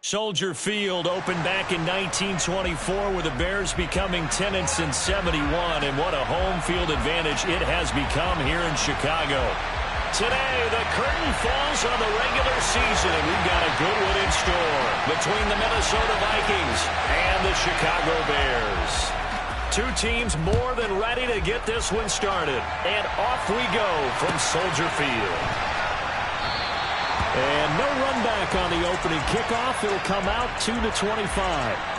Soldier Field opened back in 1924 with the Bears becoming 10 and 71, and what a home field advantage it has become here in Chicago. Today, the curtain falls on the regular season, and we've got a good one in store between the Minnesota Vikings and the Chicago Bears. Two teams more than ready to get this one started, and off we go from Soldier Field. And no run back on the opening kickoff. It'll come out 2-25.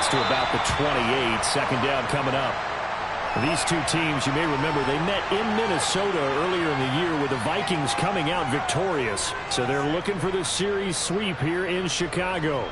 To about the 28, second down coming up. These two teams, you may remember, they met in Minnesota earlier in the year with the Vikings coming out victorious. So they're looking for the series sweep here in Chicago.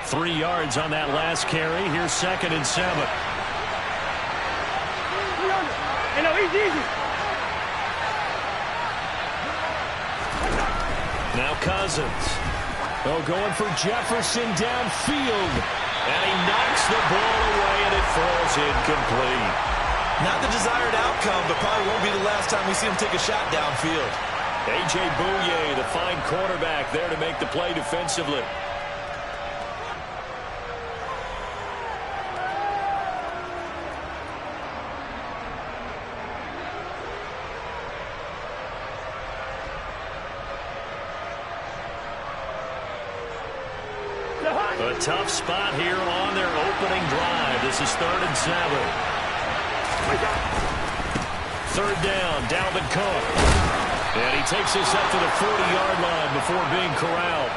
Three yards on that last carry. Here's 2nd and 7. Now Cousins. Oh, going for Jefferson downfield. And he knocks the ball away, and it falls incomplete. Not the desired outcome, but probably won't be the last time we see him take a shot downfield. A.J. Bouye, the fine cornerback, there to make the play defensively. A tough spot here on their opening drive. This is 3rd and 7. 3rd down, Dalvin Cook. And he takes this up to the 40-yard line before being corralled.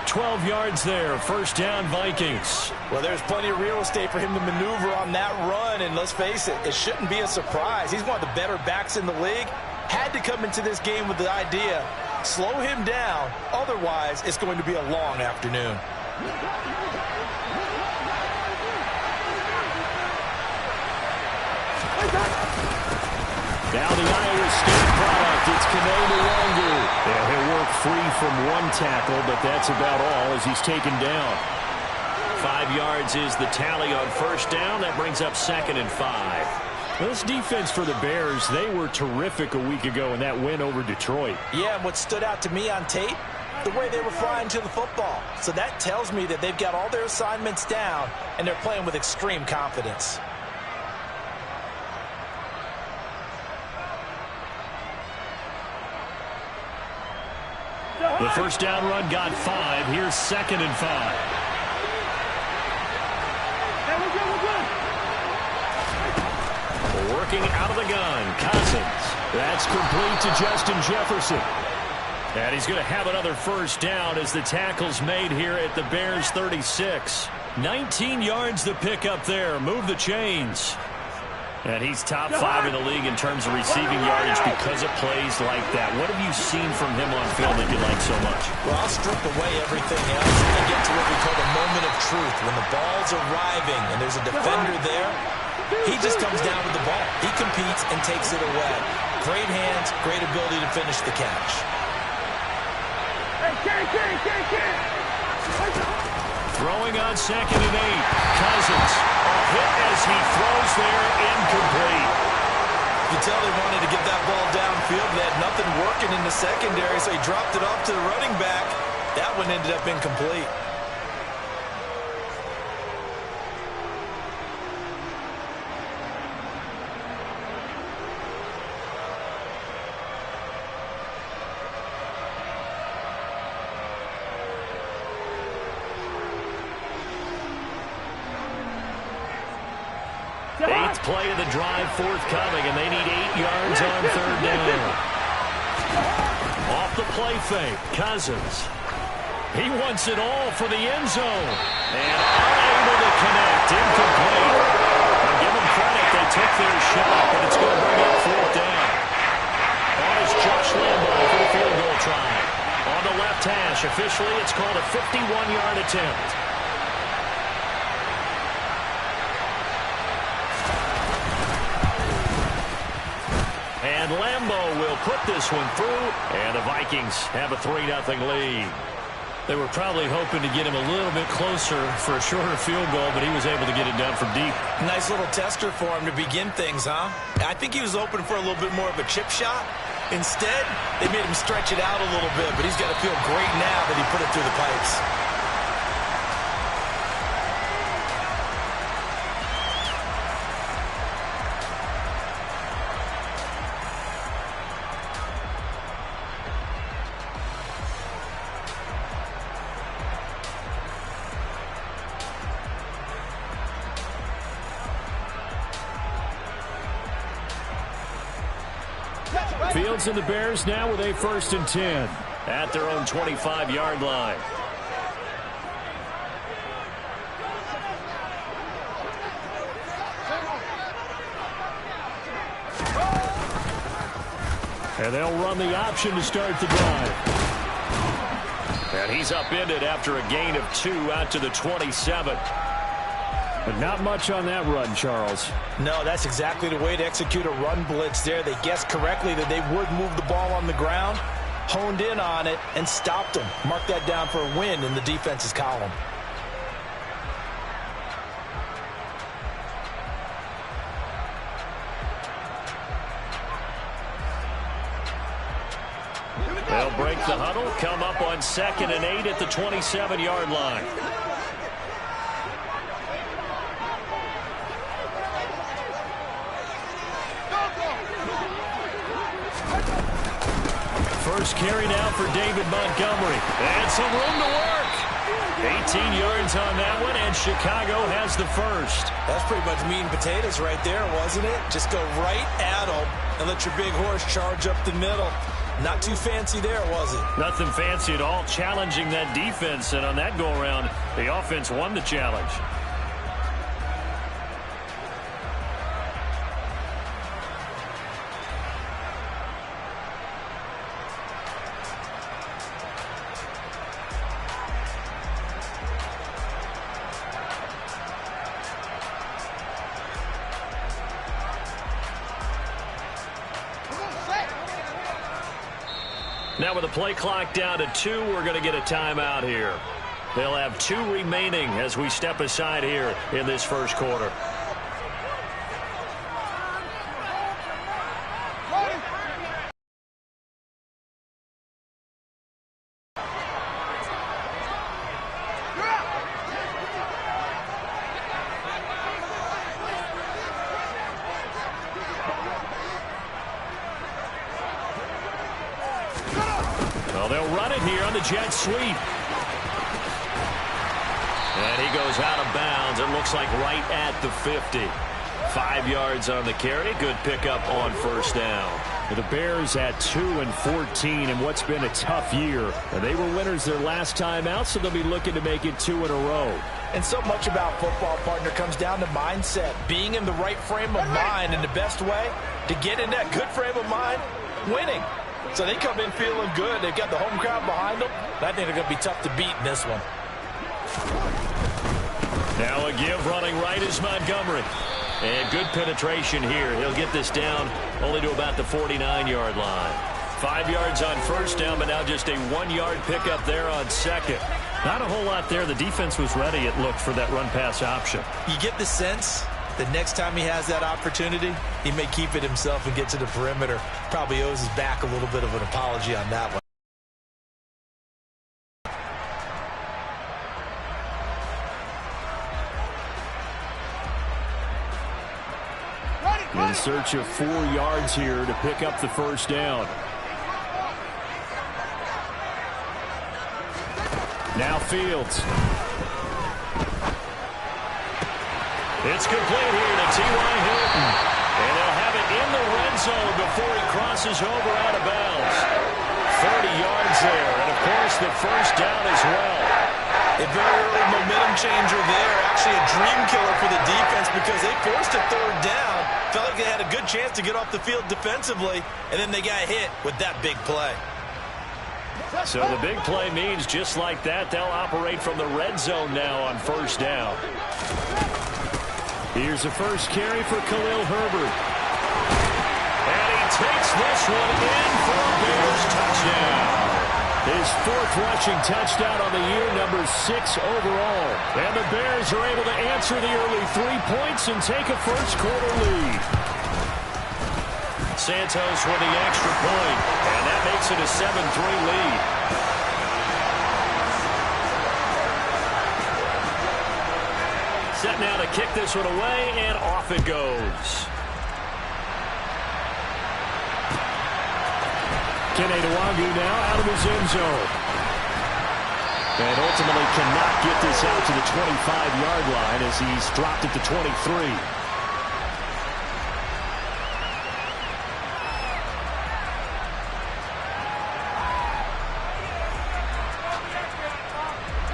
12 yards there, 1st down Vikings. Well, there's plenty of real estate for him to maneuver on that run, and let's face it, it shouldn't be a surprise. He's one of the better backs in the league. Had to come into this game with the idea, slow him down, otherwise it's going to be a long afternoon. Now the Iowa State product, it's Kano Mulangu. And he'll work free from one tackle, but that's about all as he's taken down. 5 yards is the tally on 1st down. That brings up 2nd and 5. Well, this defense for the Bears, they were terrific a week ago in that win over Detroit. Yeah, and what stood out to me on tape, the way they were flying to the football. So that tells me that they've got all their assignments down, and they're playing with extreme confidence. The 1st down run got 5. Here's 2nd and 5. Working out of the gun, Cousins. That's complete to Justin Jefferson. And he's going to have another 1st down as the tackle's made here at the Bears 36. 19 yards to pick up there. Move the chains. And he's top 5 in the league in terms of receiving yardage because of plays like that. What have you seen from him on field that you like so much? Well, I'll strip away everything else and get to what we call the moment of truth. When the ball's arriving and there's a defender there, he just comes down with the ball. He competes and takes it away. Great hands, great ability to finish the catch. Throwing on 2nd and 8. Cousins. A hit as he throws there, incomplete. You can tell they wanted to get that ball downfield. They had nothing working in the secondary, so he dropped it off to the running back. That one ended up incomplete. Eighth play of the drive forthcoming, and they need 8 yards on 3rd down. Off off the play fake. Cousins. He wants it all for the end zone. And unable to connect. Incomplete. I'll give them credit. They took their shot, but it's going to bring up fourth down. On is Josh Lambo for the field goal try. On the left hash. Officially, it's called a 51-yard attempt. And Lambo will put this one through, and the Vikings have a 3-0 lead. They were probably hoping to get him a little bit closer for a shorter field goal, but he was able to get it down from deep. Nice little tester for him to begin things, huh? I think he was open for a little bit more of a chip shot. Instead, they made him stretch it out a little bit, but he's got to feel great now that he put it through the pipes. Fields and the Bears now with a 1st and 10 at their own 25-yard line. And they'll run the option to start the drive. And he's upended after a gain of 2 out to the 27. But not much on that run, Charles. No, that's exactly the way to execute a run blitz there. They guessed correctly that they would move the ball on the ground, honed in on it, and stopped them. Mark that down for a win in the defense's column. They'll break the huddle, come up on 2nd and 8 at the 27-yard line. First carry now for David Montgomery. And some room to work. 18 yards on that one, and Chicago has the first. That's pretty much meat and potatoes right there, wasn't it? Just go right at them and let your big horse charge up the middle. Not too fancy there, was it? Nothing fancy at all, challenging that defense. And on that go-around, the offense won the challenge. Now with the play clock down to 2, we're going to get a timeout here. They'll have 2 remaining as we step aside here in this first quarter. Well, they'll run it here on the jet sweep. And he goes out of bounds. It looks like right at the 50. 5 yards on the carry. Good pickup on first down. The Bears at 2-14 in what's been a tough year. They were winners their last time out, so they'll be looking to make it 2 in a row. And so much about football, partner, comes down to mindset. Being in the right frame of mind, and the best way to get in that good frame of mind, winning. So they come in feeling good. They've got the home crowd behind them. I think they're going to be tough to beat in this one. Now a give running right is Montgomery. And good penetration here. He'll get this down only to about the 49-yard line. 5 yards on first down, but now just a 1-yard pickup there on second. Not a whole lot there. The defense was ready, it looked, for that run-pass option. You get the sense the next time he has that opportunity, he may keep it himself and get to the perimeter. Probably owes his back a little bit of an apology on that one. In search of 4 yards here to pick up the first down. Now Fields. It's complete here to T.Y. Hilton. And they'll have it in the red zone before he crosses over out of bounds. 30 there. And, of course, the first down as well. A very early momentum changer there. Actually a dream killer for the defense because they forced a third down. Felt like they had a good chance to get off the field defensively, and then they got hit with that big play. So the big play means just like that, they'll operate from the red zone now on first down. Here's the first carry for Khalil Herbert. And he takes this one in for a Bears touchdown. His fourth rushing touchdown on the year, number 6 overall. And the Bears are able to answer the early 3 points and take a first-quarter lead. Santos with the extra point, and that makes it a 7-3 lead. Set now to kick this one away, and off it goes. Keneduagu now out of his end zone. And ultimately cannot get this out to the 25-yard line as he's dropped it to 23.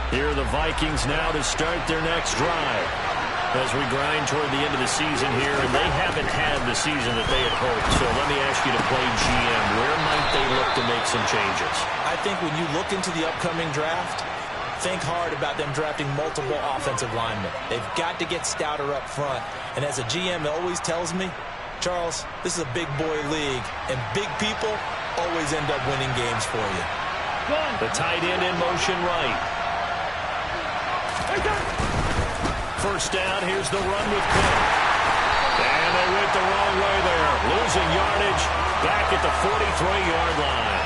Here are the Vikings now to start their next drive as we grind toward the end of the season here, and they haven't had the season that they had hoped. So let me ask you to play GM. Where might they look to make some changes? I think when you look into the upcoming draft, think hard about them drafting multiple offensive linemen. They've got to get stouter up front. And as a GM, it always tells me, Charles, this is a big boy league, and big people always end up winning games for you. The tight end in motion right. First down, here's the run with Cook. And they went the wrong way there. Losing yardage back at the 43-yard line.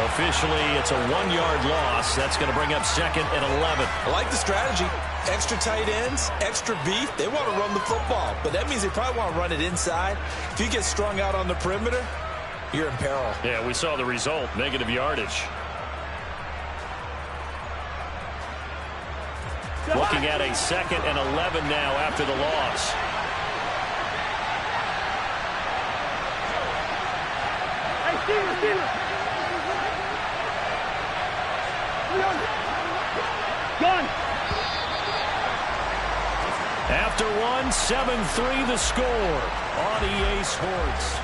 Officially, it's a 1-yard loss. That's going to bring up 2nd and 11. I like the strategy. Extra tight ends, extra beef. They want to run the football, but that means they probably want to run it inside. If you get strung out on the perimeter, you're in peril. Yeah, we saw the result, negative yardage. Looking at a 2nd and 11 now after the loss. After one, 7-3 the score on EA Sports.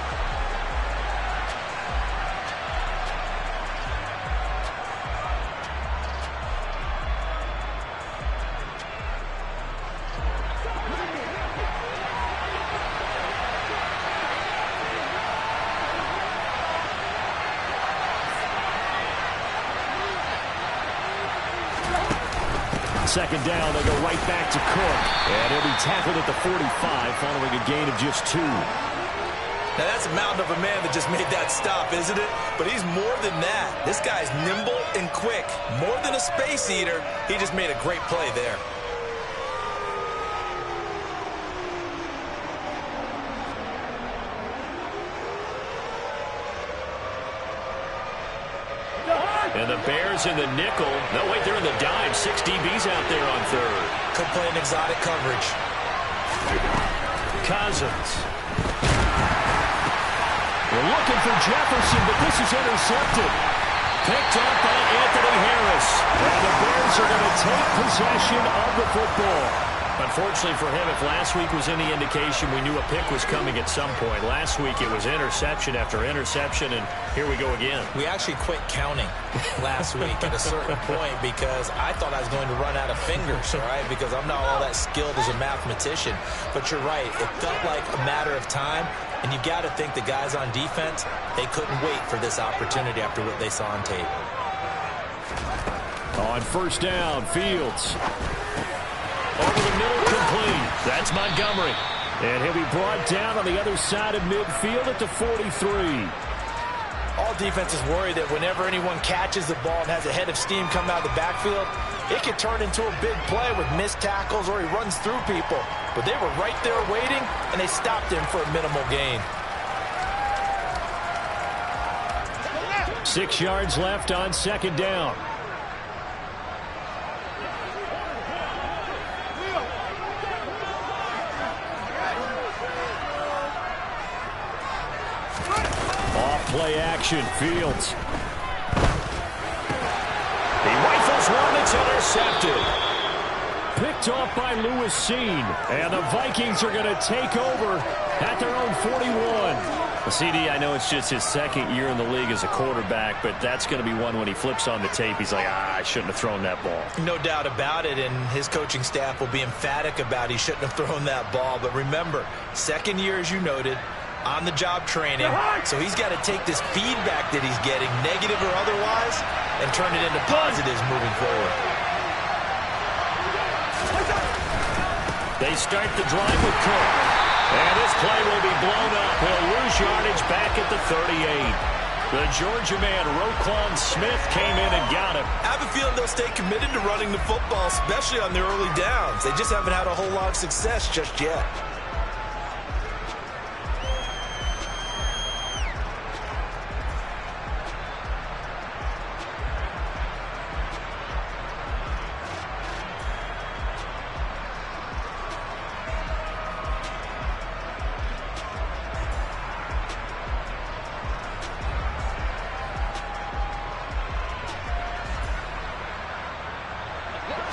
Second down, they go right back to Cook. And he'll be tackled at the 45 following a gain of just 2. Now that's a mountain of a man that just made that stop, isn't it? But he's more than that. This guy's nimble and quick. More than a space eater, he just made a great play there. And the Bears in the nickel. No, wait, they're in the dime. 6 DBs out there on third. Could play an exotic coverage. Cousins. We're looking for Jefferson, but this is intercepted. Picked up by Anthony Harris. And the Bears are going to take possession of the football. Unfortunately for him, if last week was any indication, we knew a pick was coming at some point. Last week it was interception after interception, and here we go again. We actually quit counting last week at a certain point because I thought I was going to run out of fingers, all right, because I'm not all that skilled as a mathematician. But you're right. It felt like a matter of time, and you got to think the guys on defense, they couldn't wait for this opportunity after what they saw on tape. On first down, Fields. Over the middle, complete. That's Montgomery. And he'll be brought down on the other side of midfield at the 43. All defenses worry that whenever anyone catches the ball and has a head of steam come out of the backfield, it could turn into a big play with missed tackles or he runs through people. But they were right there waiting, and they stopped him for a minimal gain. 6 yards left on second down. Play action, Fields. picked off by Lewis Seen. And the Vikings are going to take over at their own 41. Well, CD, I know it's just his second year in the league as a quarterback, but that's going to be one when he flips on the tape. He's like, I shouldn't have thrown that ball. No doubt about it, and his coaching staff will be emphatic about he shouldn't have thrown that ball. But remember, second year, as you noted, on-the-job training, so he's got to take this feedback that he's getting, negative or otherwise, and turn it into positives moving forward. They start the drive with Cook. And this play will be blown up. He'll lose yardage back at the 38. The Georgia man, Roquan Smith, came in and got him. I have a feeling they'll stay committed to running the football, especially on their early downs. They just haven't had a whole lot of success just yet.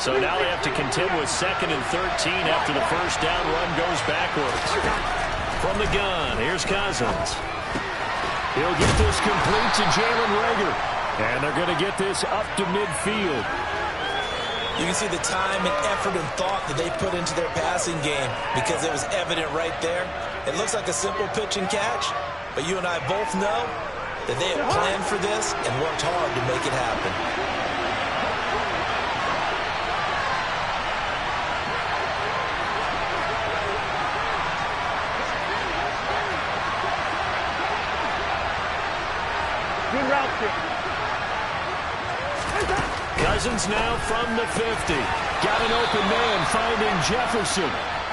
So now they have to contend with 2nd and 13 after the first down run goes backwards. From the gun, here's Cousins. He'll get this complete to Jalen Reagor. And they're going to get this up to midfield. You can see the time and effort and thought that they put into their passing game because it was evident right there. It looks like a simple pitch and catch, but you and I both know that they have planned for this and worked hard to make it happen. Cousins now from the 50. Got an open man finding Jefferson.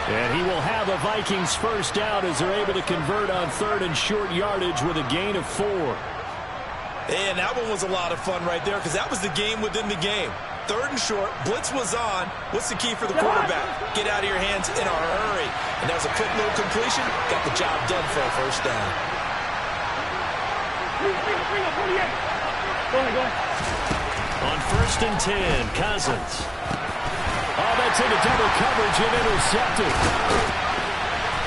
And he will have a Vikings first down as they're able to convert on 3rd and short yardage with a gain of 4. And that one was a lot of fun right there because that was the game within the game. 3rd and short, blitz was on. What's the key for the quarterback? Get out of your hands in a hurry. And that was a quick little completion. Got the job done for a first down. On 1st and 10, Cousins. Oh, that's into double coverage and intercepted.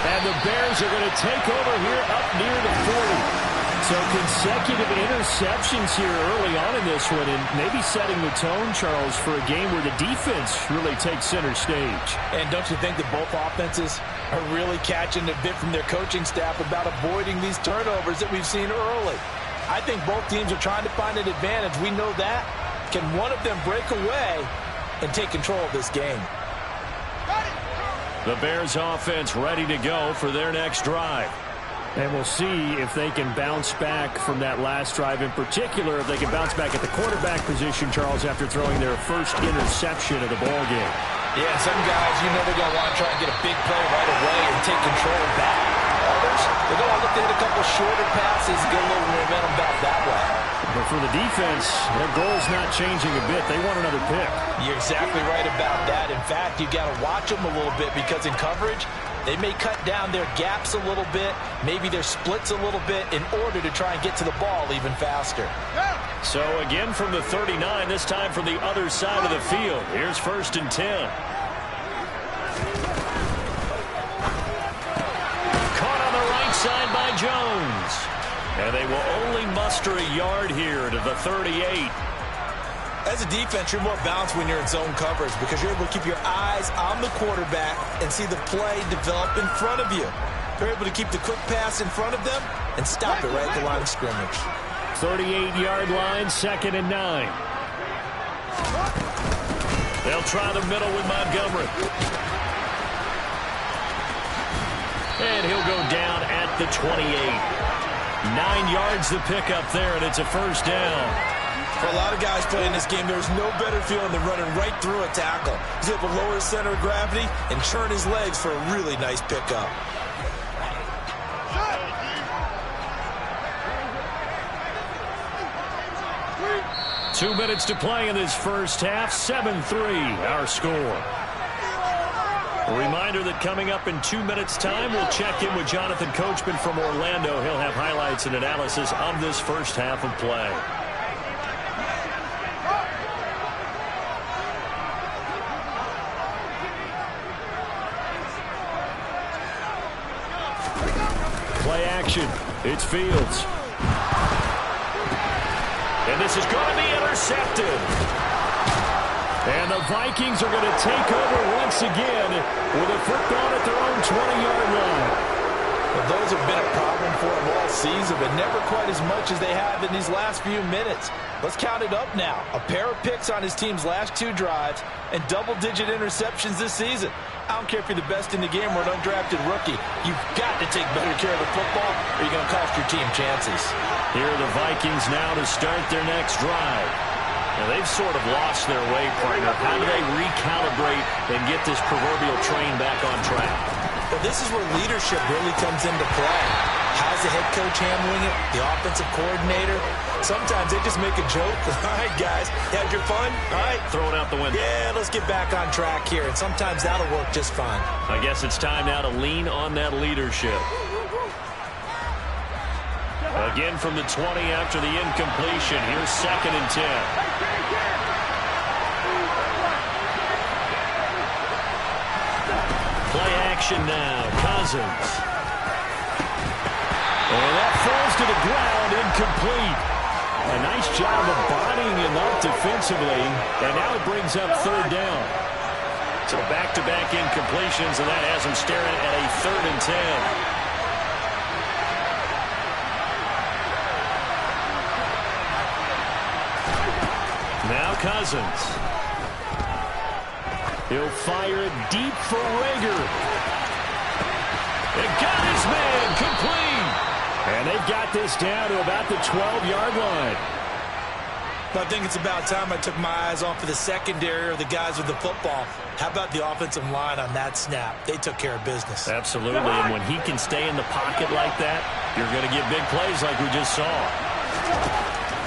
And the Bears are going to take over here up near the 40. So consecutive interceptions here early on in this one, and maybe setting the tone, Charles, for a game where the defense really takes center stage. And don't you think that both offenses are really catching a bit from their coaching staff about avoiding these turnovers that we've seen early? I think both teams are trying to find an advantage. We know that. Can one of them break away and take control of this game? The Bears offense ready to go for their next drive. And we'll see if they can bounce back from that last drive. In particular, if they can bounce back at the quarterback position, Charles, after throwing their first interception of the ballgame. Yeah, some guys, you know they're going to want to try and get a big play right away and take control back. Others, they're going to look to hit a couple shorter passes and get a little momentum back that way. But for the defense, their goal's not changing a bit. They want another pick. You're exactly right about that. In fact, you've got to watch them a little bit because in coverage, they may cut down their gaps a little bit, maybe their splits a little bit in order to try and get to the ball even faster. So again from the 39, this time from the other side of the field. Here's 1st and 10. Caught on the right side by Jones. And they will only muster a yard here to the 38. As a defense, you're more balanced when you're in zone coverage because you're able to keep your eyes on the quarterback and see the play develop in front of you. You're able to keep the quick pass in front of them and stop it right at the line of scrimmage. 38-yard line, 2nd and 9. They'll try the middle with Montgomery. And he'll go down at the 28. 9 yards the pickup there, and it's a first down. For a lot of guys playing this game, there's no better feeling than running right through a tackle. He's able to lower his center of gravity and churn his legs for a really nice pickup. Two minutes to play in this first half. 7-3, our score. A reminder that coming up in 2 minutes' time, we'll check in with Jonathan Coachman from Orlando. He'll have highlights and analysis of this first half of play. action. It's Fields. And this is going to be intercepted. And the Vikings are going to take over once again with a football at their own 20-yard line. Well, those have been a problem for them all season, but never quite as much as they have in these last few minutes. Let's count it up now. A pair of picks on his team's last 2 drives and double-digit interceptions this season. I don't care if you're the best in the game or an undrafted rookie. You've got to take better care of the football or you're going to cost your team chances. Here are the Vikings now to start their next drive. Now, they've sort of lost their way, partner. How do they recalibrate and get this proverbial train back on track? Well, this is where leadership really comes into play. How's the head coach handling it? The offensive coordinator? Sometimes they just make a joke. All right, guys, you had your fun? All right. Throw it out the window. Yeah, let's get back on track here. And sometimes that'll work just fine. I guess it's time now to lean on that leadership. Again from the 20 after the incompletion. Here's 2nd and 10. Play action now. Cousins. And that falls to the ground, incomplete. A nice job of bodying him up defensively. And now it brings up 3rd down. So back-to-back incompletions, and that has him staring at a 3rd and 10. Now Cousins. He'll fire it deep for Rager. And got his man complete. And they've got this down to about the 12-yard line. I think it's about time I took my eyes off of the secondary or the guys with the football. How about the offensive line on that snap? They took care of business. Absolutely, and when he can stay in the pocket like that, you're going to get big plays like we just saw.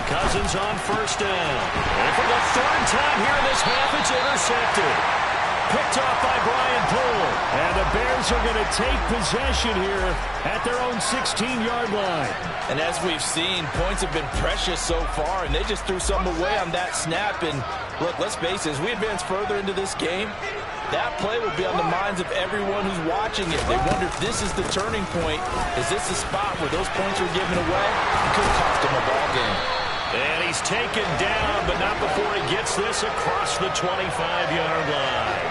Cousins on 1st down. And for the 3rd time here in this half, it's intercepted. Picked off by Brian Poole. And the Bears are going to take possession here at their own 16-yard line. And as we've seen, points have been precious so far, and they just threw some away on that snap. And look, let's face it, as we advance further into this game, that play will be on the minds of everyone who's watching it. They wonder if this is the turning point. Is this the spot where those points were given away? It could cost them a ball game. And he's taken down, but not before he gets this across the 25-yard line.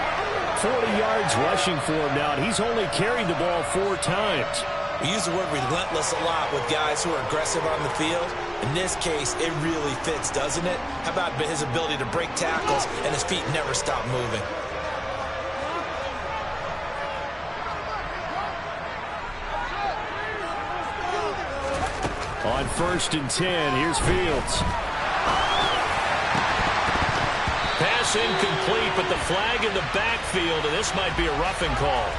40 yards rushing for him now, and he's only carried the ball 4 times. We use the word relentless a lot with guys who are aggressive on the field. In this case, it really fits, doesn't it? How about his ability to break tackles and his feet never stop moving? On 1st and 10, here's Fields. Pass incomplete, but the flag in the backfield, and this might be a roughing call.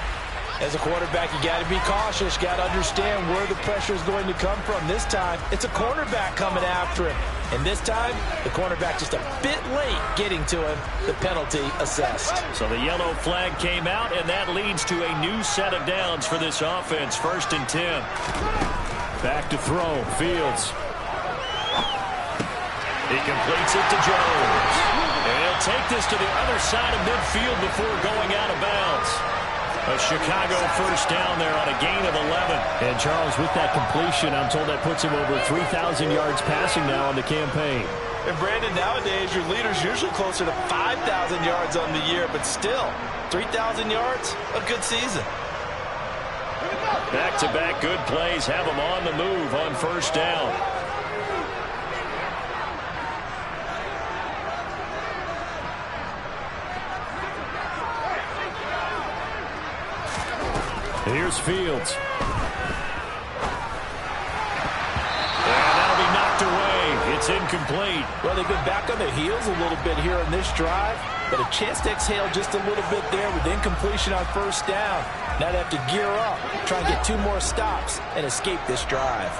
As a quarterback, you got to be cautious. Got to understand where the pressure is going to come from. This time, it's a cornerback coming after him. And this time, the cornerback just a bit late getting to him. The penalty assessed. So the yellow flag came out, and that leads to a new set of downs for this offense. 1st and 10. Back to throw. Fields. He completes it to Jones. And he'll take this to the other side of midfield before going out of bounds. A Chicago 1st down there on a gain of 11. And Charles, with that completion, I'm told that puts him over 3,000 yards passing now on the campaign. And Brandon, nowadays, your leader's usually closer to 5,000 yards on the year, but still, 3,000 yards, a good season. Back-to-back good plays have him on the move on 1st down. Here's Fields. And that'll be knocked away. It's incomplete. Well, they've been back on their heels a little bit here on this drive, but a chance to exhale just a little bit there with incompletion on 1st down. Now they have to gear up, try and get 2 more stops and escape this drive.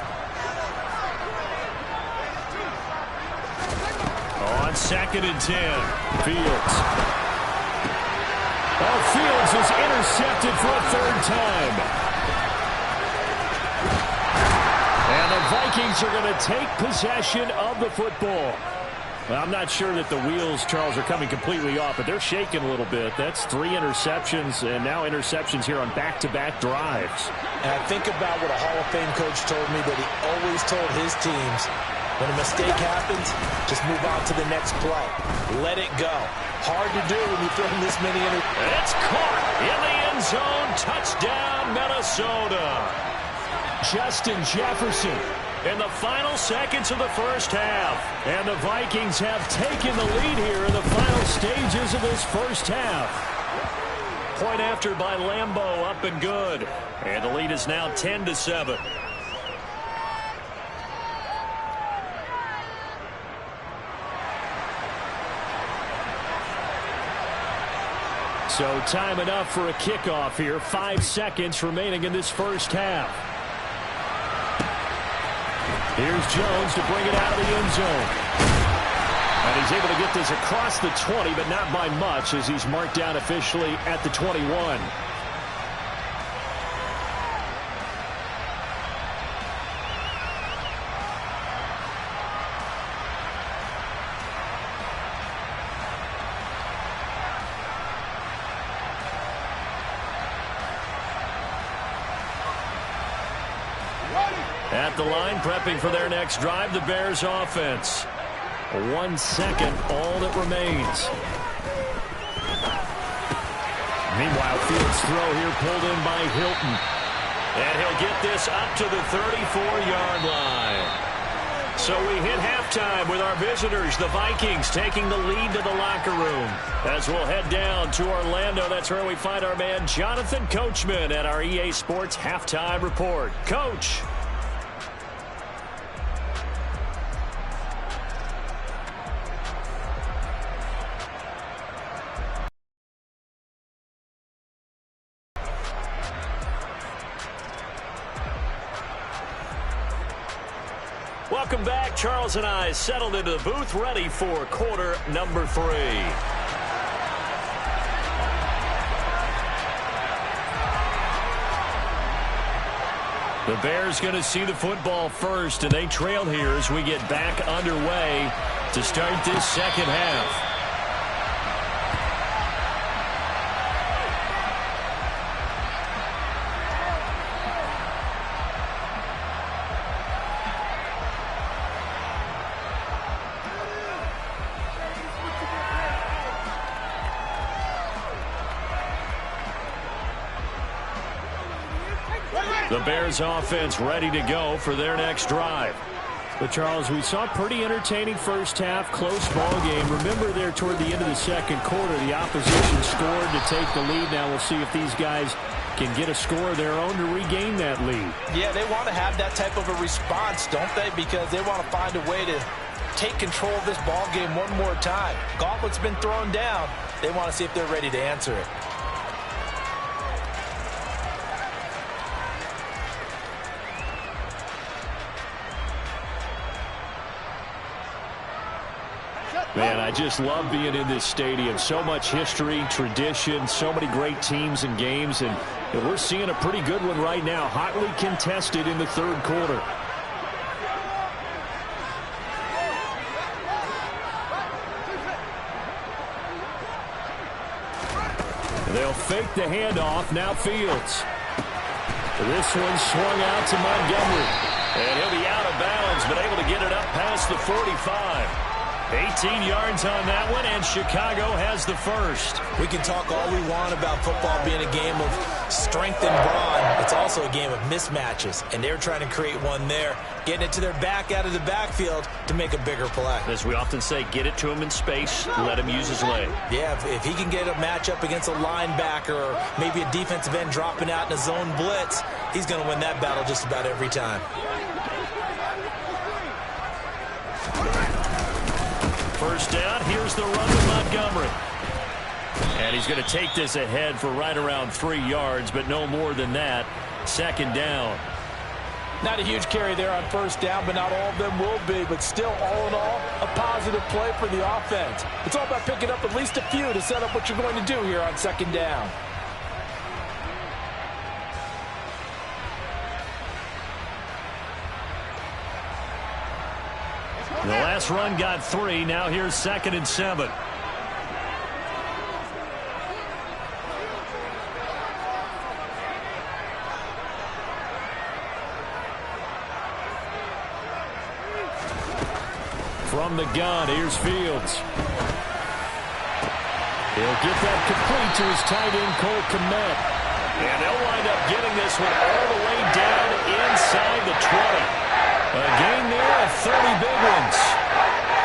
On 2nd and 10, Fields. Oh, Fields is intercepted for a 3rd time. And the Vikings are going to take possession of the football. Well, I'm not sure that the wheels, Charles, are coming completely off, but they're shaking a little bit. That's 3 interceptions, and now interceptions here on back-to-back drives. And I think about what a Hall of Fame coach told me, that he always told his teams, when a mistake happens, just move on to the next play. Let it go. Hard to do when you throw this many interceptions. It's caught in the end zone. Touchdown, Minnesota. Justin Jefferson in the final seconds of the first half. And the Vikings have taken the lead here in the final stages of this first half. Point after by Lambeau, up and good. And the lead is now 10-7. So time enough for a kickoff here. 5 seconds remaining in this first half. Here's Jones to bring it out of the end zone. And he's able to get this across the 20, but not by much, as he's marked down officially at the 21. At the line, prepping for their next drive, the Bears offense. 1 second, all that remains. Meanwhile, Fields' throw here pulled in by Hilton. And he'll get this up to the 34-yard line. So we hit halftime with our visitors, the Vikings, taking the lead to the locker room. As we'll head down to Orlando, that's where we find our man Jonathan Coachman at our EA Sports Halftime Report. Coach. Welcome back. Charles and I settled into the booth, ready for quarter number 3. The Bears going to see the football first, and they trail here as we get back underway to start this second half. The Bears offense ready to go for their next drive. But, Charles, we saw a pretty entertaining first half, close ball game. Remember there toward the end of the second quarter, the opposition scored to take the lead. Now we'll see if these guys can get a score of their own to regain that lead. Yeah, they want to have that type of a response, don't they? Because they want to find a way to take control of this ball game one more time. Gauntlet's been thrown down. They want to see if they're ready to answer it. Man, I just love being in this stadium. So much history, tradition, so many great teams and games, and we're seeing a pretty good one right now, hotly contested in the third quarter. They'll fake the handoff. Now Fields. This one swung out to Montgomery. And he'll be out of bounds, but able to get it up past the 45. 18 yards on that one, and Chicago has the first. We can talk all we want about football being a game of strength and brawn. It's also a game of mismatches, and they're trying to create one there, getting it to their back out of the backfield to make a bigger play. As we often say, get it to him in space, let him use his leg. Yeah, if he can get a matchup against a linebacker or maybe a defensive end dropping out in a zone blitz, he's going to win that battle just about every time. First down, here's the run with Montgomery. And he's going to take this ahead for right around 3 yards, but no more than that. Second down. Not a huge carry there on first down, but not all of them will be. But still, all in all, a positive play for the offense. It's all about picking up at least a few to set up what you're going to do here on second down. The last run got 3. Now here's 2nd and 7. From the gun, here's Fields. He'll get that complete to his tight end, Cole Kmet. And they'll wind up getting this one all the way down inside the 20. A gain there of 30 big ones.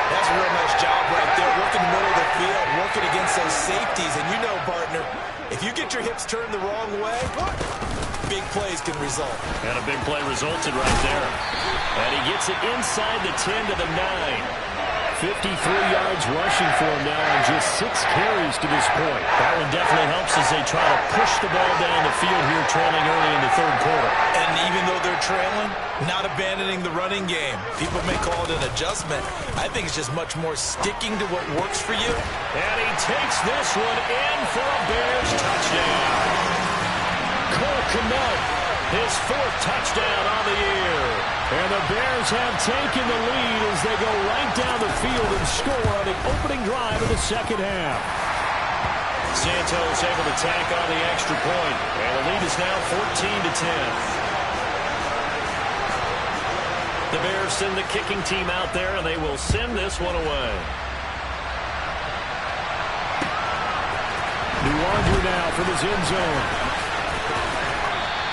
That's a real nice job right there. Working the middle of the field, working against those safeties. And you know, partner, if you get your hips turned the wrong way, big plays can result. And a big play resulted right there. And he gets it inside the 10 to the 9. 53 yards rushing for him now on just 6 carries to this point. That one definitely helps as they try to push the ball down the field here, trailing early in the 3rd quarter. And even though they're trailing, not abandoning the running game. People may call it an adjustment. I think it's just much more sticking to what works for you. And he takes this one in for a Bears touchdown. Cole Kmet, his 4th touchdown on the year. And the Bears have taken the lead as they go right down the field and score on the opening drive of the 2nd half. Santos able to tack on the extra point. And the lead is now 14-10. The Bears send the kicking team out there, and they will send this one away. Nuander now for this end zone.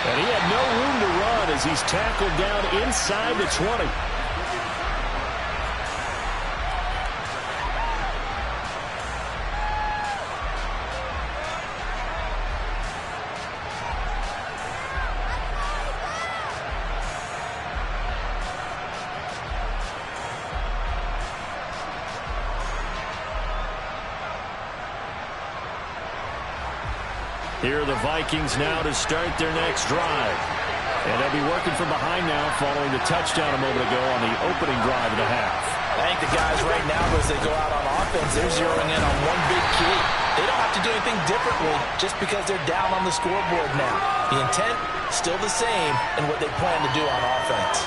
And he had no room to run as he's tackled down inside the 20. Here are the Vikings now to start their next drive. And they'll be working from behind now following the touchdown a moment ago on the opening drive of the half. I think the guys right now, as they go out on offense, they're zeroing in on one big key. They don't have to do anything differently just because they're down on the scoreboard now. The intent, still the same in what they plan to do on offense.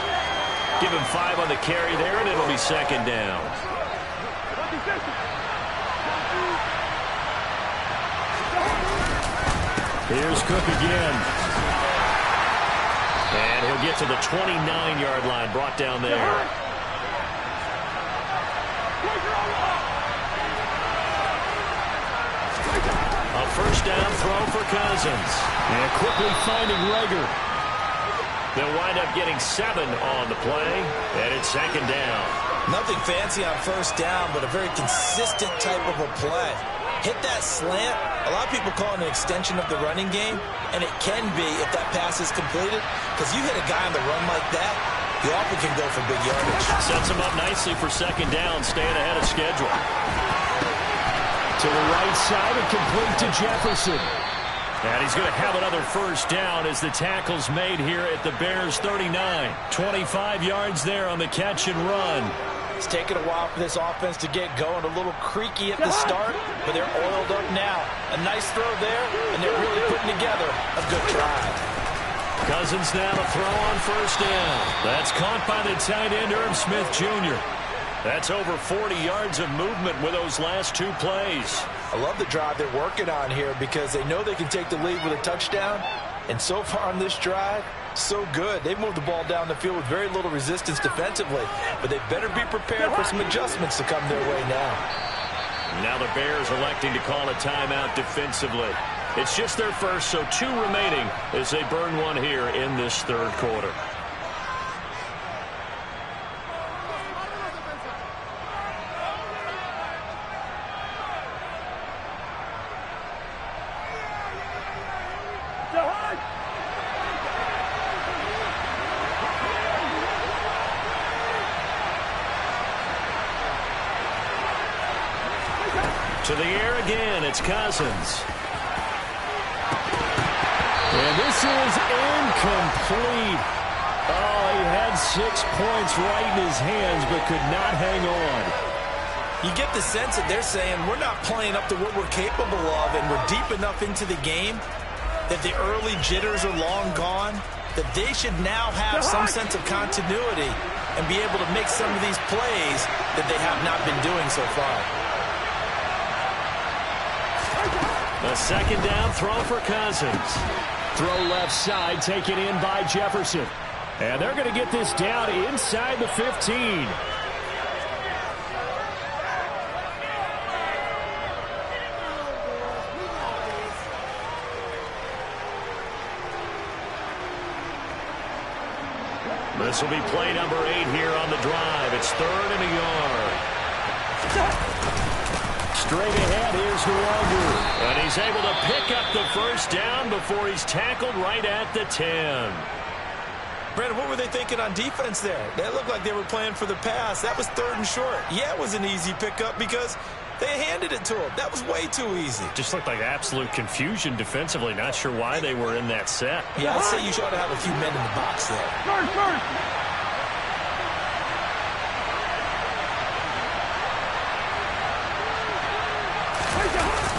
Give him 5 on the carry there, and it'll be 2nd down. Here's Cook again. And he'll get to the 29-yard line, brought down there. A 1st down throw for Cousins. And quickly finding Rager. They'll wind up getting 7 on the play, and it's 2nd down. Nothing fancy on 1st down, but a very consistent type of a play. Hit that slant. A lot of people call it an extension of the running game, and it can be if that pass is completed, because you hit a guy on the run like that, you often can go for big yardage. Sets him up nicely for 2nd down, staying ahead of schedule. To the right side and complete to Jefferson. And he's going to have another 1st down as the tackle's made here at the Bears 39. 25 yards there on the catch and run. It's taken a while for this offense to get going. A little creaky at the start, but they're oiled up now. A nice throw there, and they're really putting together a good drive. Cousins now to throw on 1st down. That's caught by the tight end, Irv Smith Jr. That's over 40 yards of movement with those last 2 plays. I love the drive they're working on here because they know they can take the lead with a touchdown. And so far on this drive, so good. They've moved the ball down the field with very little resistance defensively, but they better be prepared for some adjustments to come their way now. Now the Bears electing to call a timeout defensively. It's just their first, so 2 remaining as they burn one here in this 3rd quarter. To the air again, it's Cousins. And this is incomplete. Oh, he had 6 points right in his hands, but could not hang on. You get the sense that they're saying we're not playing up to what we're capable of, and we're deep enough into the game that the early jitters are long gone, that they should now have some sense of continuity and be able to make some of these plays that they have not been doing so far. A second down throw for Cousins. Throw left side, taken in by Jefferson. And they're going to get this down inside the 15. This will be play number 8 here on the drive. It's 3rd and a yard. Straight ahead, here's Nwogu. And he's able to pick up the first down before he's tackled right at the 10. Brandon, what were they thinking on defense there? That looked like they were playing for the pass. That was 3rd and short. Yeah, it was an easy pickup because they handed it to him. That was way too easy. Just looked like absolute confusion defensively. Not sure why they were in that set. Yeah, I'd say you should have a few men in the box there.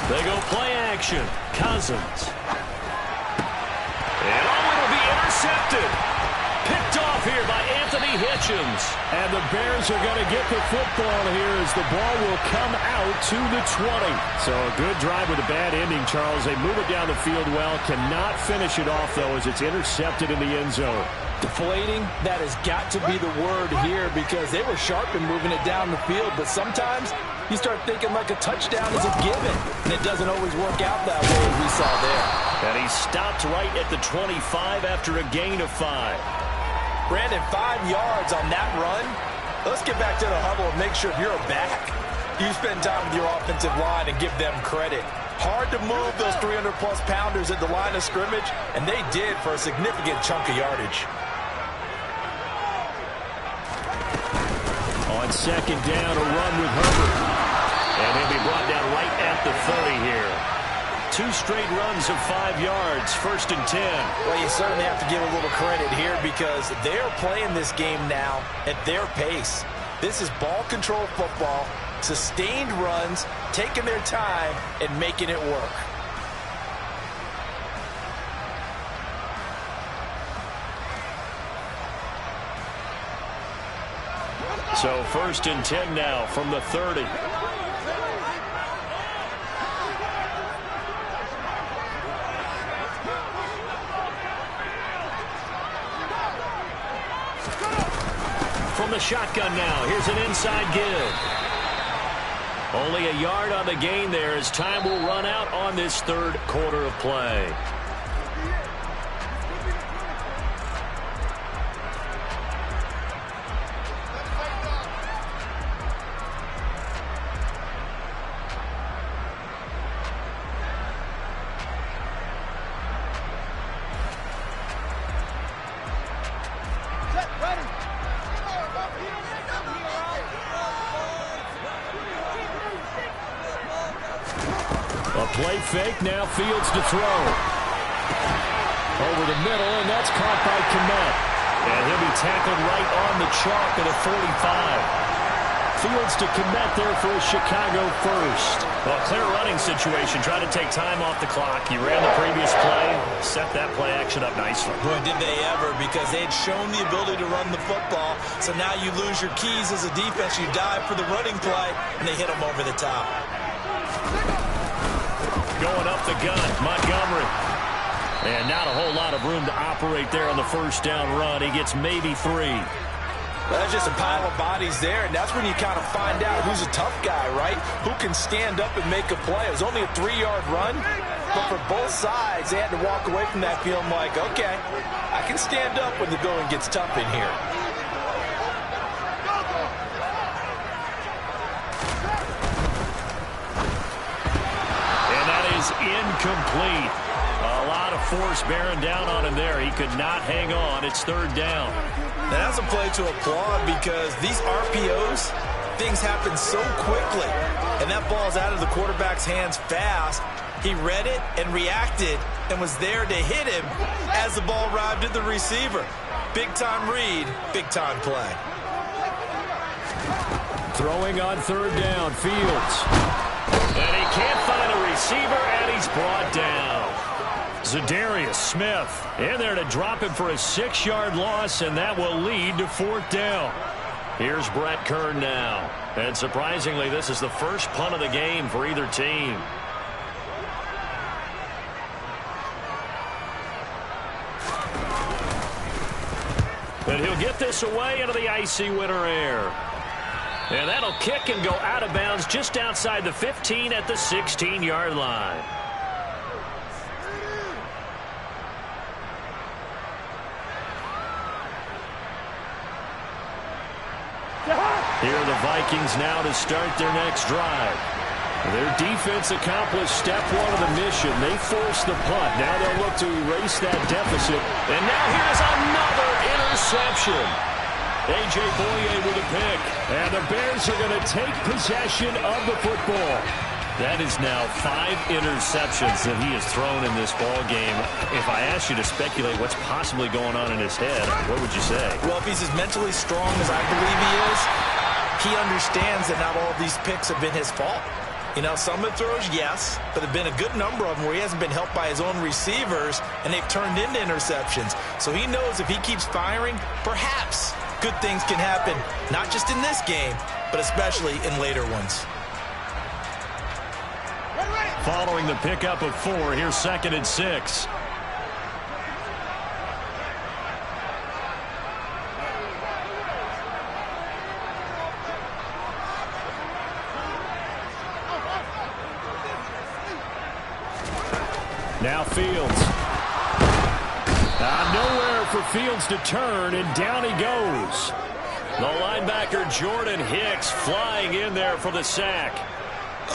They go play action. Cousins. And it'll be intercepted. Picked off here by Anthony Hitchens. And the Bears are going to get the football here as the ball will come out to the 20. So a good drive with a bad ending, Charles. They move it down the field well. Cannot finish it off, though, as it's intercepted in the end zone. Deflating, that has got to be the word here because they were sharp in moving it down the field. But sometimes you start thinking like a touchdown is a given. And it doesn't always work out that way as we saw there. And he stopped right at the 25 after a gain of 5. Brandon, 5 yards on that run. Let's get back to the huddle and make sure you're a back. You spend time with your offensive line and give them credit. Hard to move those 300-plus pounders at the line of scrimmage, and they did for a significant chunk of yardage. On second down, a run with Herbert. And he'll be brought down right at the 30 here. 2 straight runs of 5 yards, 1st and 10. Well, you certainly have to give a little credit here because they're playing this game now at their pace. This is ball control football, sustained runs, taking their time, and making it work. So 1st and 10 now from the 30. From the shotgun now, here's an inside give. Only a yard on the gain there as time will run out on this 3rd quarter of play. Play fake, now Fields to throw. Over the middle, and that's caught by Kmet. And he'll be tackled right on the chalk at a 45. Fields to Kmet there for a Chicago first. Well, clear running situation, trying to take time off the clock. He ran the previous play, set that play action up nicely. Boy, did they ever, because they had shown the ability to run the football. So now you lose your keys as a defense. You dive for the running play, and they hit them over the top. Going up the gun, Montgomery. And not a whole lot of room to operate there on the first down run. He gets maybe 3. Well, that's just a pile of bodies there, and that's when you kind of find out who's a tough guy, right? Who can stand up and make a play. It was only a 3-yard run, but for both sides, they had to walk away from that feeling like, okay, I can stand up when the going gets tough in here. Incomplete. A lot of force bearing down on him there. He could not hang on. It's 3rd down. Now that's a play to applaud because these RPOs, things happen so quickly. And that ball's out of the quarterback's hands fast. He read it and reacted and was there to hit him as the ball arrived at the receiver. Big-time read, big-time play. Throwing on 3rd down, Fields. And he can't find a receiver, and he's brought down. Za'Darius Smith in there to drop him for a 6-yard loss, and that will lead to 4th down. Here's Brett Kern now. And surprisingly, this is the first punt of the game for either team. But he'll get this away into the icy winter air. And that'll kick and go out of bounds just outside the 15 at the 16-yard line. Here are the Vikings now to start their next drive. Their defense accomplished step 1 of the mission. They forced the punt. Now they'll look to erase that deficit. And now here's another interception. A.J. Boye with a pick. And the Bears are going to take possession of the football. That is now 5 interceptions that he has thrown in this ball game. If I asked you to speculate what's possibly going on in his head, what would you say? Well, if he's as mentally strong as I believe he is, he understands that not all of these picks have been his fault. You know, some of the throws, yes, but there have been a good number of them where he hasn't been helped by his own receivers, and they've turned into interceptions. So he knows if he keeps firing, perhaps good things can happen, not just in this game, but especially in later ones. Following the pickup of 4, here's 2nd and 6. Now Fields. Nowhere for Fields to turn, and down he goes. The linebacker Jordan Hicks flying in there for the sack.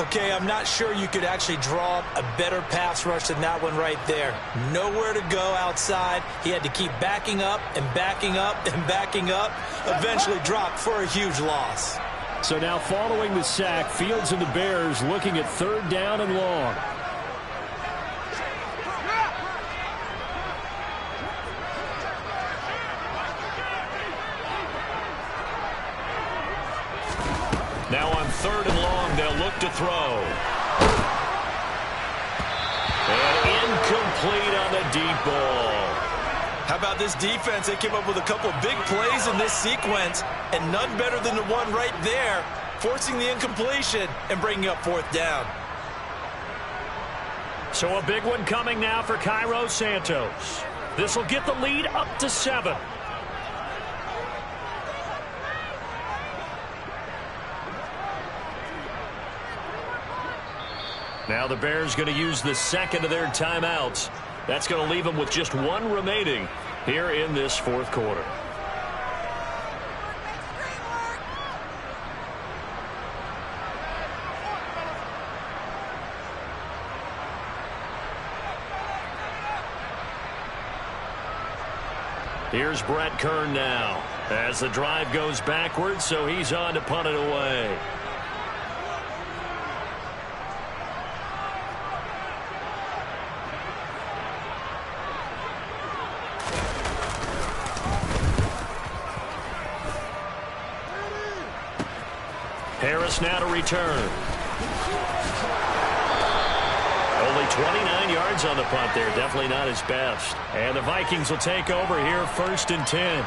Okay, I'm not sure you could actually draw up a better pass rush than that one right there. Nowhere to go outside. He had to keep backing up and backing up and backing up. Eventually dropped for a huge loss. So now following the sack, Fields and the Bears looking at 3rd down and long. Now on 3rd and long, they'll look to throw. And incomplete on the deep ball. How about this defense? They came up with a couple of big plays in this sequence, and none better than the one right there, forcing the incompletion and bringing up 4th down. So a big one coming now for Cairo Santos. This will get the lead up to 7. Now the Bears going to use the 2nd of their timeouts. That's going to leave them with just 1 remaining here in this 4th quarter. Here's Brett Kern now as the drive goes backwards, so he's on to punt it away. Harris now to return. Only 29 yards on the punt there. Definitely not his best. And the Vikings will take over here 1st and 10.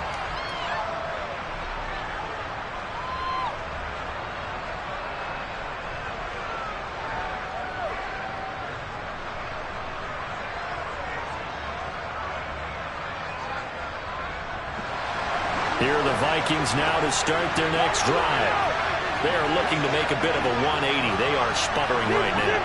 Here are the Vikings now to start their next drive. They are looking to make a bit of a 180. They are sputtering right now.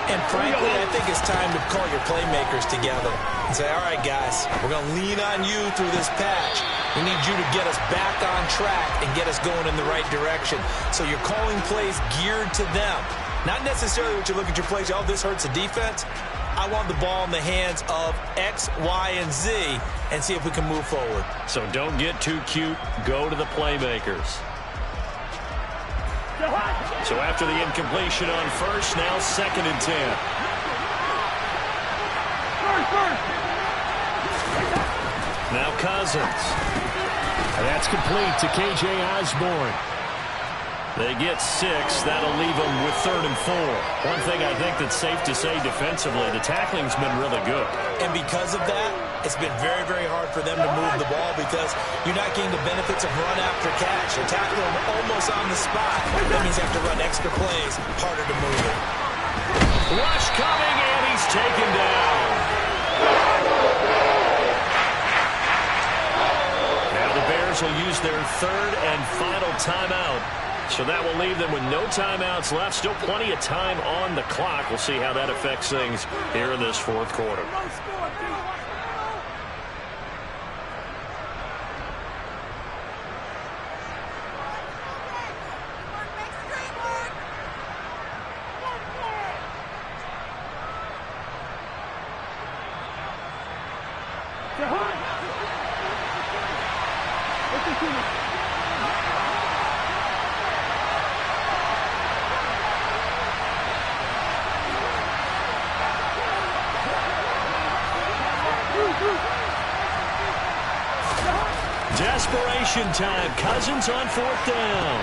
And frankly, I think it's time to call your playmakers together and say, all right, guys, we're going to lean on you through this patch. We need you to get us back on track and get us going in the right direction. So you're calling plays geared to them. Not necessarily what you look at your plays, oh, this hurts the defense. I want the ball in the hands of X, Y, and Z and see if we can move forward. So don't get too cute. Go to the playmakers. So after the incompletion on 1st, now 2nd and 10. Now Cousins. And that's complete to K.J. Osborne. They get 6. That'll leave them with 3rd and 4. One thing I think that's safe to say defensively, the tackling's been really good. And because of that, it's been very, very hard for them to move the ball because you're not getting the benefits of run after catch. You're tackling them almost on the spot. That means you have to run extra plays, harder to move it. Rush coming, and he's taken down. Now the Bears will use their 3rd and final timeout. So that will leave them with no timeouts left. Still plenty of time on the clock. We'll see how that affects things here in this 4th quarter. Desperation time. Cousins on 4th down.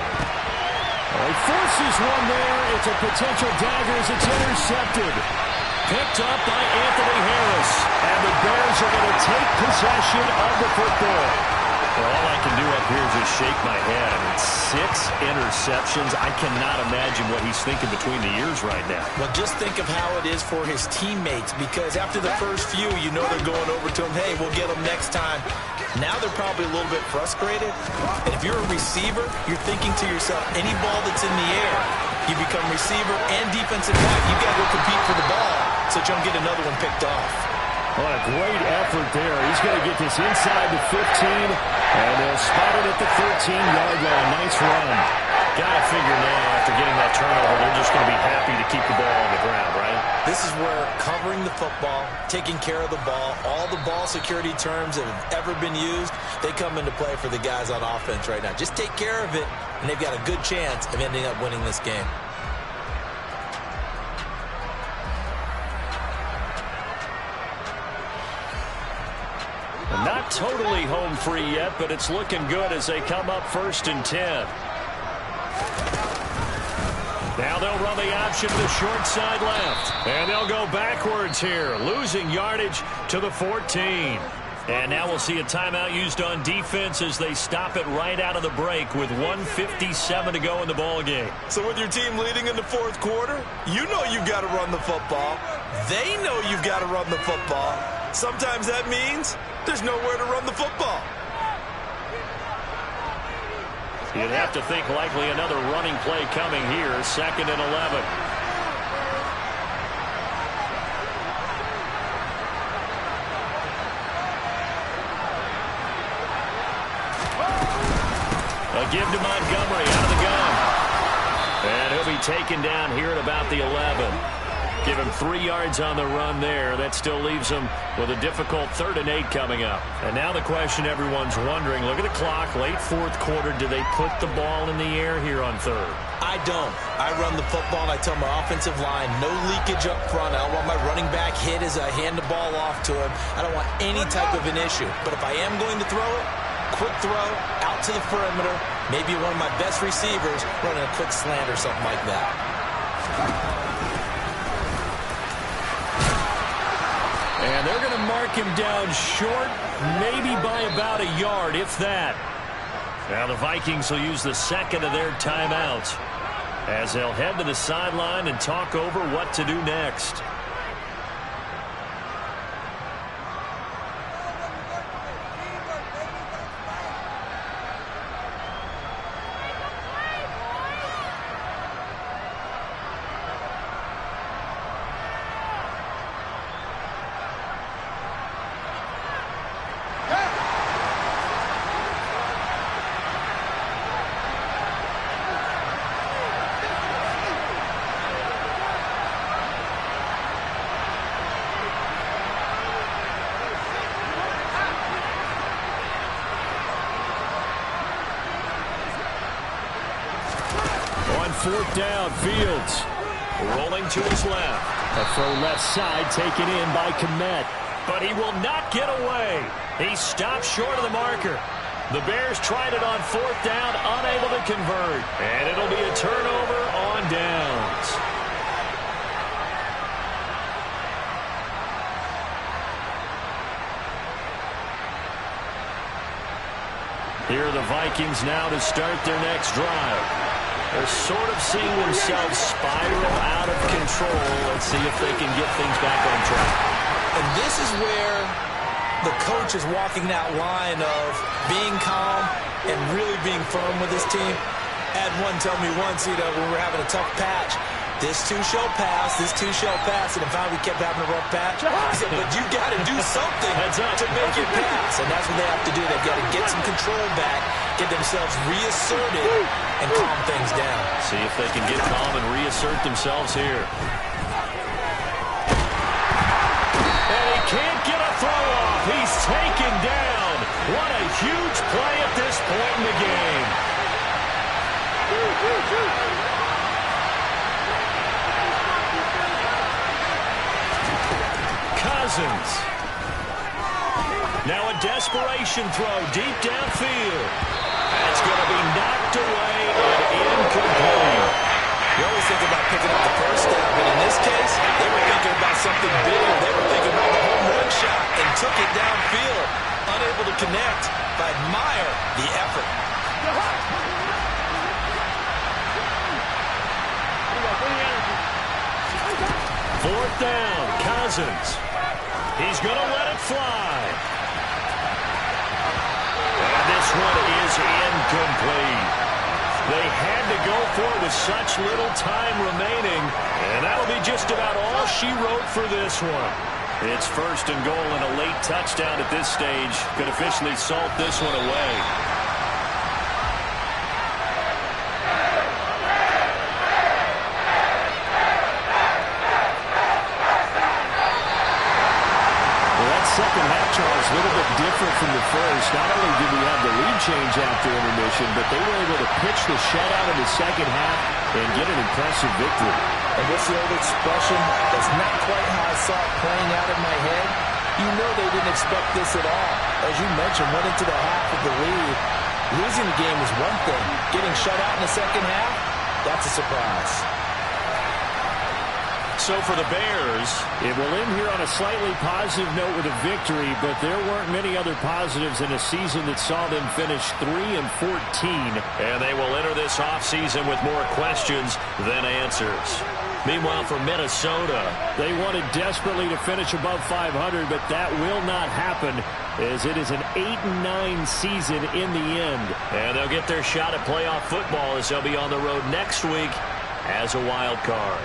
He forces one there. It's a potential dagger as it's intercepted. Picked up by Anthony Harris. And the Bears are going to take possession of the football. Well, all I can do up here is just shake my head. I mean, 6 interceptions. I cannot imagine what he's thinking between the ears right now. Well, just think of how it is for his teammates, because after the first few, you know they're going over to him, hey, we'll get him next time. Now they're probably a little bit frustrated. And if you're a receiver, you're thinking to yourself, any ball that's in the air, you become receiver and defensive back. You've got to go compete for the ball so you don't get another one picked off. What a great effort there. He's going to get this inside the 15, and they'll spot it at the 13-yard line. Nice run. Got to figure now, after getting that turnover, they're just going to be happy to keep the ball on the ground, right? This is where covering the football, taking care of the ball, all the ball security terms that have ever been used, they come into play for the guys on offense right now. Just take care of it, and they've got a good chance of ending up winning this game. Not totally home free yet, but it's looking good as they come up 1st and 10. Now they'll run the option to the short side left. And they'll go backwards here, losing yardage to the 14. And now we'll see a timeout used on defense as they stop it right out of the break with 1:57 to go in the ball game. So with your team leading in the 4th quarter, you know you've got to run the football. They know you've got to run the football. Sometimes that means there's nowhere to run the football. You'd have to think likely another running play coming here. 2nd and 11. A give to Montgomery out of the gun. And he'll be taken down here at about the 11. Give him 3 yards on the run there. That still leaves him with a difficult 3rd and 8 coming up. And now the question everyone's wondering, look at the clock, late 4th quarter, do they put the ball in the air here on 3rd? I don't. I run the football, and I tell my offensive line, no leakage up front. I don't want my running back hit as I hand the ball off to him. I don't want any type of an issue. But if I am going to throw it, quick throw, out to the perimeter, maybe one of my best receivers running a quick slant or something like that. And they're going to mark him down short, maybe by about a yard, if that. Now the Vikings will use the 2nd of their timeouts as they'll head to the sideline and talk over what to do next. On 4th down, Fields rolling to his left. A throw left side taken in by Kmet. But he will not get away. He stopped short of the marker. The Bears tried it on 4th down, unable to convert. And it'll be a turnover on downs. Here are the Vikings now to start their next drive. They're sort of seeing themselves spiral out of control. Let's see if they can get things back on track. And this is where the coach is walking that line of being calm and really being firm with his team. Had one tell me once, when we were having a tough patch, this too shall pass, this too shall pass. And in fact, we kept having a rough patch. He said, but you got to do something to make it pass. And that's what they have to do. They've got to get some control back, get themselves reasserted, and calm things down. See if they can get calm and reassert themselves here. And he can't get a throw off. He's taken down. What a huge play at this point in the game. Cousins. Now a desperation throw deep downfield. That's going to be knocked away and incomplete. You always think about picking up the first down, but in this case, they were thinking about something bigger. They were thinking about the home run shot and took it downfield. Unable to connect, but admire the effort. 4th down, Cousins. He's going to let it fly. And this one is incomplete. They had to go for it with such little time remaining, and that'll be just about all she wrote for this one. It's 1st and goal, and a late touchdown at this stage could officially salt this one away. Second half, Charles, a little bit different from the first. Not only did we have the lead change after intermission, but they were able to pitch the shutout in the second half and get an impressive victory. And what's the old expression? That's not quite how I saw it playing out in my head. You know they didn't expect this at all. As you mentioned, went into the half of the lead. Losing the game is one thing. Getting shut out in the second half, that's a surprise. So for the Bears, it will end here on a slightly positive note with a victory, but there weren't many other positives in a season that saw them finish 3-14. And they will enter this offseason with more questions than answers. Meanwhile, for Minnesota, they wanted desperately to finish above 500, but that will not happen as it is an 8-9 season in the end. And they'll get their shot at playoff football as they'll be on the road next week as a wild card.